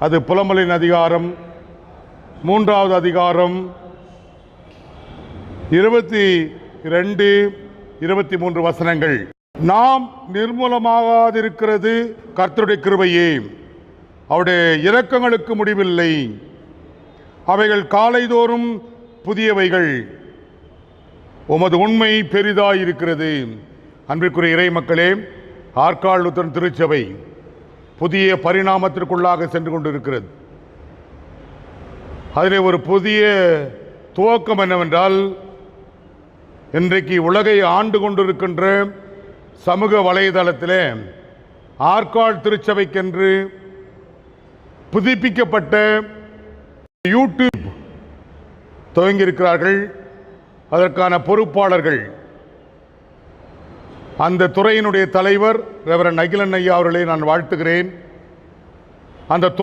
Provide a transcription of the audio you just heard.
அது புலம்பலின் அதிகாரம் 3வது அதிகாரம் 22, 23 வசனங்கள். நாம் நிர்மூலமாகாதிருக்கிறது கர்த்தருடைய கிருபையே, அவருடைய இரக்கங்களுக்கு முடிவில்லை, அவைகள் காலைதோறும் புதியவைகள், உமது உண்மை பெரிதாயிருக்கிறது. அன்பிற்குரிய இறை மக்களே, ஆற்காடு லூத்தரன் திருச்சபை புதிய பரிணாமத்திற்குள்ளாக சென்று கொண்டிருக்கிறது. அதிலே ஒரு புதிய துவக்கம் என்னவென்றால், இன்றைக்கு உலகை ஆண்டு கொண்டிருக்கின்ற சமூக வலைதளத்தில் ஆற்காடு திருச்சபைக்கென்று புதுப்பிக்கப்பட்ட யூடியூப் துவங்கியிருக்கிறார்கள். அதற்கான பொறுப்பாளர்கள் அந்த துறையினுடைய தலைவர் ரெவரண்ட் அகிலன் ஐயா அவர்களை நான் வாழ்த்துகிறேன். அந்த